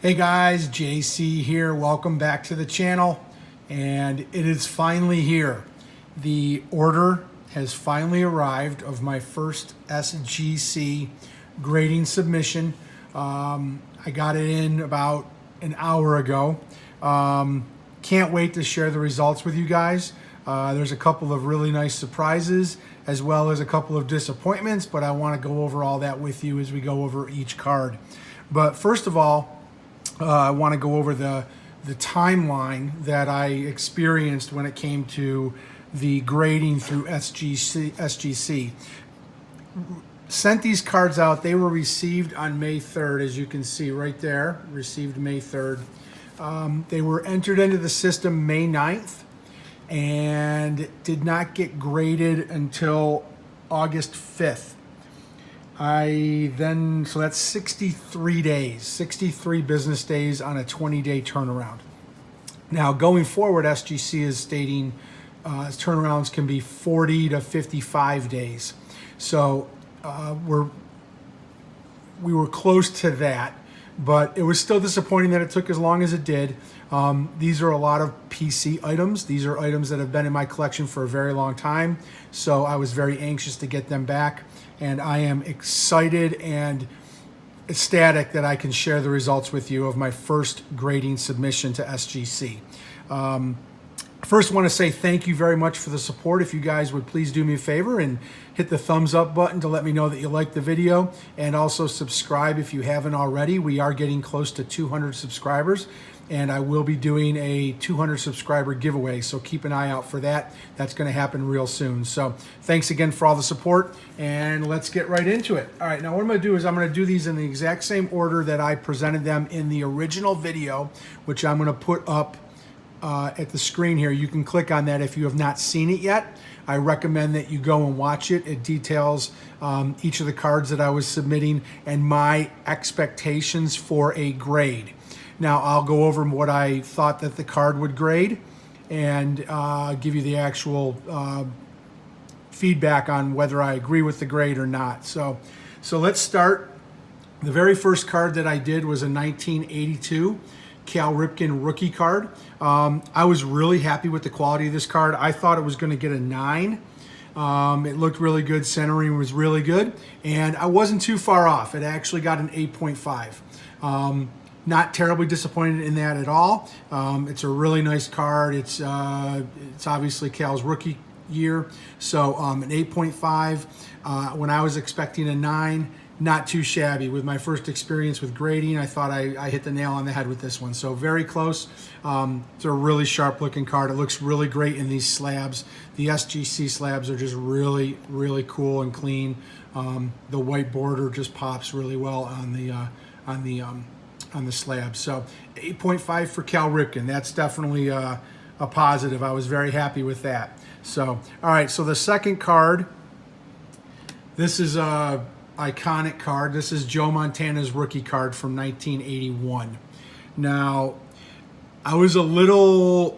Hey guys, JC here. Welcome back to the channel. And it is finally here. The order has finally arrived of my first SGC grading submission. I got it in about an hour ago. Can't wait to share the results with you guys. There's a couple of really nice surprises as well as a couple of disappointments, but I want to go over all that with you as we go over each card. But first of all, I want to go over the timeline that I experienced when it came to the grading through SGC. Sent these cards out. They were received on May 3rd, as you can see right there. Received May 3rd. They were entered into the system May 9th and did not get graded until August 5th. So that's 63 days, 63 business days on a 20-day turnaround. Now, going forward, SGC is stating turnarounds can be 40 to 55 days. So we were close to that, but it was still disappointing that it took as long as it did. These are a lot of PC items. These are items that have been in my collection for a very long time, so I was very anxious to get them back. And I am excited and ecstatic that I can share the results with you of my first grading submission to SGC. First, I want to say thank you very much for the support. If you guys would please do me a favor and hit the thumbs up button to let me know that you liked the video, and also subscribe if you haven't already. We are getting close to 200 subscribers, and I will be doing a 200 subscriber giveaway, so keep an eye out for that. That's going to happen real soon. So thanks again for all the support, and let's get right into it. All right, now what I'm going to do is I'm going to do these in the exact same order that I presented them in the original video, which I'm going to put up at the screen here. You can click on that if you have not seen it yet. I recommend that you go and watch it. It details each of the cards that I was submitting and my expectations for a grade. Now, I'll go over what I thought that the card would grade and give you the actual feedback on whether I agree with the grade or not. So let's start. The very first card that I did was a 1982 Cal Ripken rookie card. I was really happy with the quality of this card. I thought it was going to get a 9. It looked really good. Centering was really good. And I wasn't too far off. It actually got an 8.5. Not terribly disappointed in that at all. It's a really nice card. It's obviously Cal's rookie year. So an 8.5. When I was expecting a 9, not too shabby. With my first experience with grading, I thought I hit the nail on the head with this one. So very close. It's a really sharp looking card. It looks really great in these slabs. The SGC slabs are just really, really cool and clean. The white border just pops really well on the slab. So 8.5 for Cal Ripken. That's definitely a positive. I was very happy with that. So, all right, so the second card, this is a iconic card. This is Joe Montana's rookie card from 1981. Now, I was a little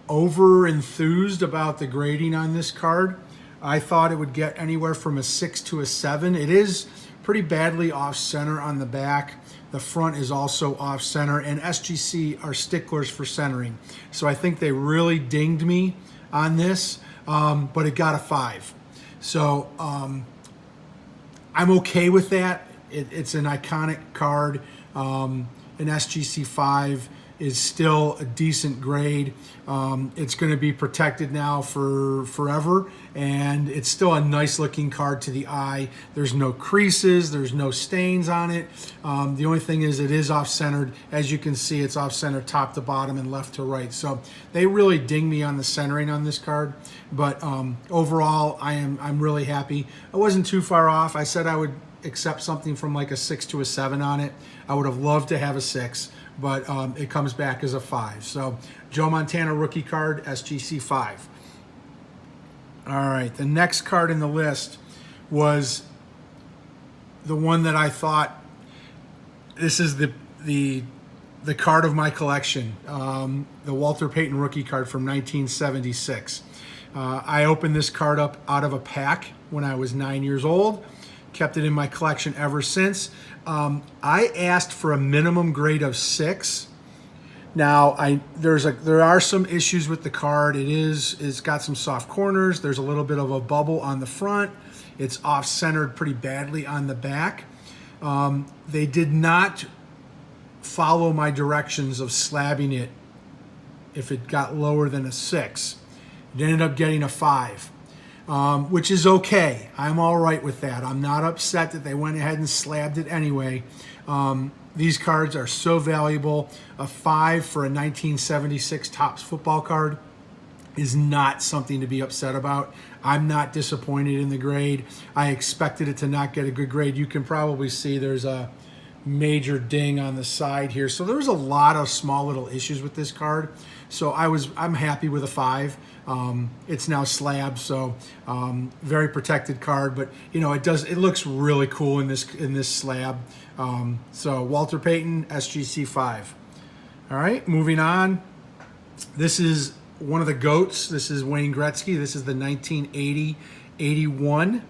over enthused about the grading on this card. I thought it would get anywhere from a 6 to a 7. It is pretty badly off center on the back. The front is also off center, and SGC are sticklers for centering. So I think they really dinged me on this, but it got a 5. So I'm okay with that. It's an iconic card. An SGC 5 is still a decent grade. It's going to be protected now for forever, and it's still a nice looking card to the eye. There's no creases, there's no stains on it. The only thing is it is off-centered. As you can see, it's off-centered top to bottom and left to right. So they really ding me on the centering on this card, but overall I'm really happy. I wasn't too far off. I said I would accept something from like a 6 to a 7 on it. I would have loved to have a 6, but it comes back as a 5. So Joe Montana rookie card, SGC 5. All right, the next card in the list was the one that I thought, this is the card of my collection, the Walter Payton rookie card from 1976. I opened this card up out of a pack when I was 9 years old. kept it in my collection ever since. I asked for a minimum grade of 6. Now, there are some issues with the card. It's got some soft corners. There's a little bit of a bubble on the front. It's off-centered pretty badly on the back. They did not follow my directions of slabbing it if it got lower than a 6. It ended up getting a 5, which is okay. I'm all right with that. I'm not upset that they went ahead and slabbed it anyway. These cards are so valuable. A 5 for a 1976 Topps football card is not something to be upset about. I'm not disappointed in the grade. I expected it to not get a good grade. You can probably see there's a major ding on the side here. So there was a lot of small little issues with this card. So I'm happy with a 5. It's now slab, so very protected card. But you know, it looks really cool in this slab. So Walter Payton, SGC 5. All right, moving on. This is one of the GOATs. This is Wayne Gretzky. This is the 1980-81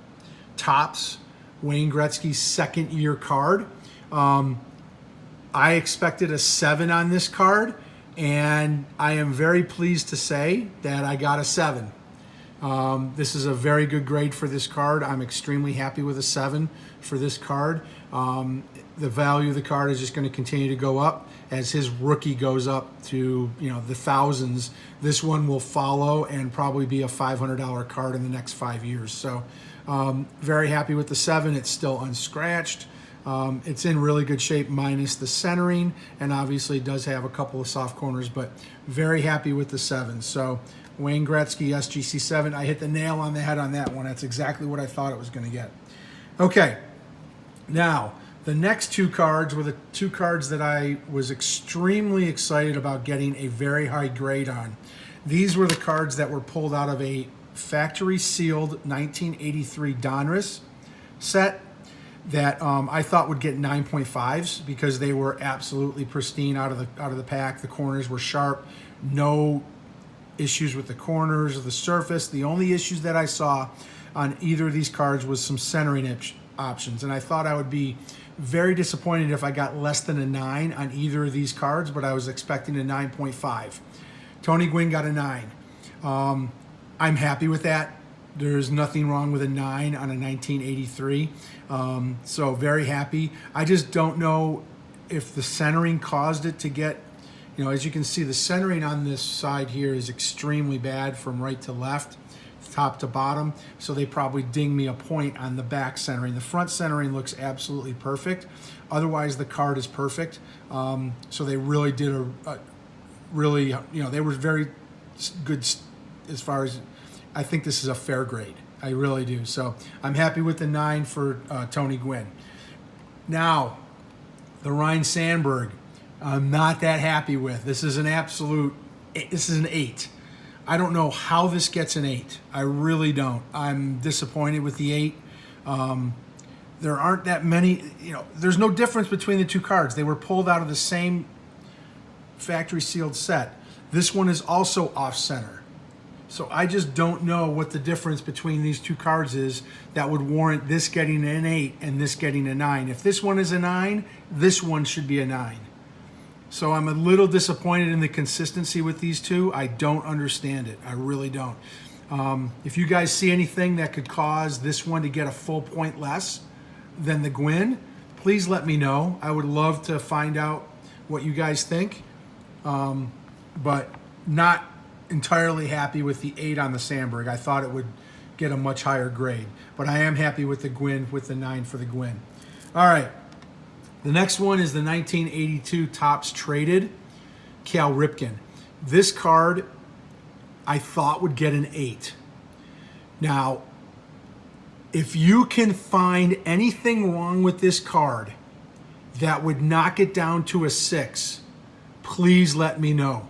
Topps Wayne Gretzky second year card. I expected a 7 on this card, and I am very pleased to say that I got a 7. This is a very good grade for this card. I'm extremely happy with a 7 for this card. The value of the card is just going to continue to go up as his rookie goes up to, you know, the thousands. This one will follow and probably be a $500 card in the next 5 years. So very happy with the 7. It's still unscratched. It's in really good shape minus the centering, and obviously does have a couple of soft corners, but very happy with the 7. So Wayne Gretzky, SGC 7. I hit the nail on the head on that one. That's exactly what I thought it was going to get. Okay, now the next 2 cards were the 2 cards that I was extremely excited about getting a very high grade on. These were the cards that were pulled out of a factory sealed 1983 Donruss set that I thought would get 9.5s because they were absolutely pristine out of the pack. The corners were sharp, no issues with the corners of the surface. The only issues that I saw on either of these cards was some centering options, and I thought I would be very disappointed if I got less than a 9 on either of these cards, but I was expecting a 9.5. Tony Gwynn got a 9. I'm happy with that. There's nothing wrong with a 9 on a 1983. So very happy. I just don't know if the centering caused it to get, you know, as you can see, the centering on this side here is extremely bad from right to left, top to bottom. So they probably dinged me a point on the back centering. The front centering looks absolutely perfect. Otherwise, the card is perfect. So they really did really, you know, they were very good as far as, I think this is a fair grade. I really do. So I'm happy with the 9 for Tony Gwynn. Now, the Ryne Sandberg, I'm not that happy with. This is an 8. I don't know how this gets an 8. I really don't. I'm disappointed with the 8. There aren't that many, you know, there's no difference between the 2 cards. They were pulled out of the same factory sealed set. This one is also off center. So I just don't know what the difference between these 2 cards is that would warrant this getting an 8 and this getting a 9. If this one is a 9, this one should be a 9. So I'm a little disappointed in the consistency with these 2. I don't understand it. I really don't. If you guys see anything that could cause this one to get a full point less than the Gwynn, please let me know. I would love to find out what you guys think. But not entirely happy with the 8 on the Sandberg. I thought it would get a much higher grade. But I am happy with the Gwynn, with the 9 for the Gwynn. All right. The next one is the 1982 Topps Traded Cal Ripken. This card I thought would get an 8. Now, if you can find anything wrong with this card that would knock it down to a 6, please let me know.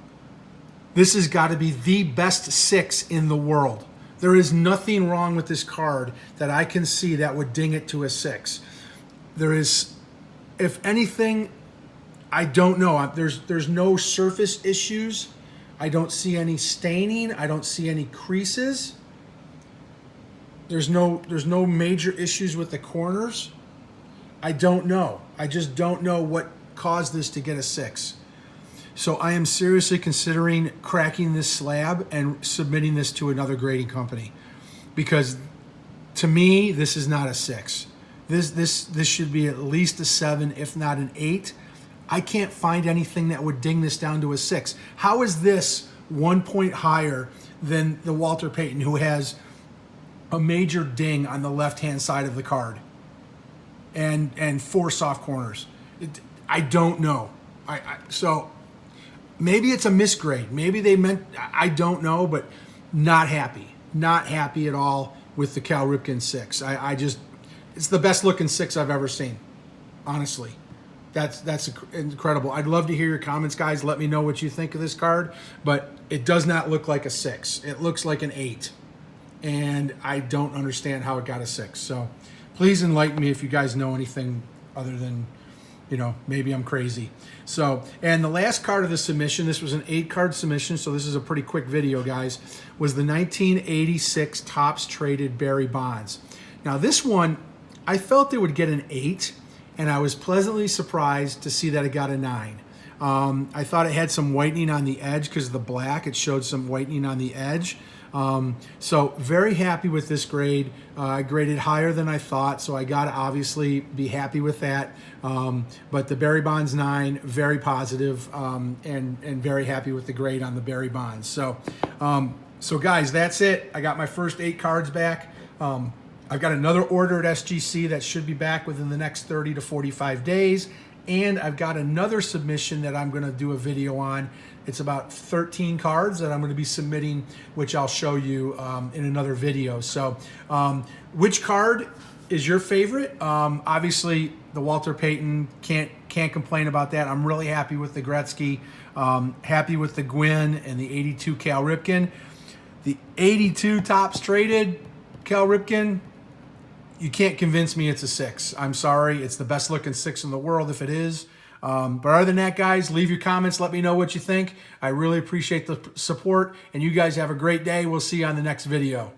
This has got to be the best 6 in the world. There is nothing wrong with this card that I can see that would ding it to a 6. There is, if anything, I don't know. There's no surface issues. I don't see any staining. I don't see any creases. There's no major issues with the corners. I don't know. I just don't know what caused this to get a 6. So I am seriously considering cracking this slab and submitting this to another grading company, because to me, this is not a 6. This should be at least a 7, if not an 8. I can't find anything that would ding this down to a 6. How is this 1 point higher than the Walter Payton, who has a major ding on the left-hand side of the card and 4 soft corners? I don't know. So maybe it's a misgrade. Maybe they meant, I don't know, but not happy. Not happy at all with the Cal Ripken 6. I just, it's the best looking 6 I've ever seen, honestly. That's incredible. I'd love to hear your comments, guys. Let me know what you think of this card, but it does not look like a 6. It looks like an 8, and I don't understand how it got a 6. So please enlighten me if you guys know anything other than, you know, maybe I'm crazy. So, and the last card of the submission, this was an 8-card submission, so this is a pretty quick video, guys, was the 1986 Topps Traded Barry Bonds. Now this one, I felt it would get an 8, and I was pleasantly surprised to see that it got a 9. I thought it had some whitening on the edge because of the black. It showed some whitening on the edge. So very happy with this grade. I graded higher than I thought, so I got to obviously be happy with that. But the Barry Bonds 9, very positive, and very happy with the grade on the Barry Bonds. So, so guys, that's it. I got my first 8 cards back. I've got another order at SGC that should be back within the next 30 to 45 days. And I've got another submission that I'm going to do a video on. It's about 13 cards that I'm going to be submitting, which I'll show you in another video. So which card is your favorite? Obviously, the Walter Payton, can't complain about that. I'm really happy with the Gretzky, happy with the Gwynn and the 82 Cal Ripken. The 82 Topps Traded Cal Ripken, you can't convince me it's a 6. I'm sorry. It's the best looking 6 in the world if it is. But other than that, guys, leave your comments. Let me know what you think. I really appreciate the support, and you guys have a great day. We'll see you on the next video.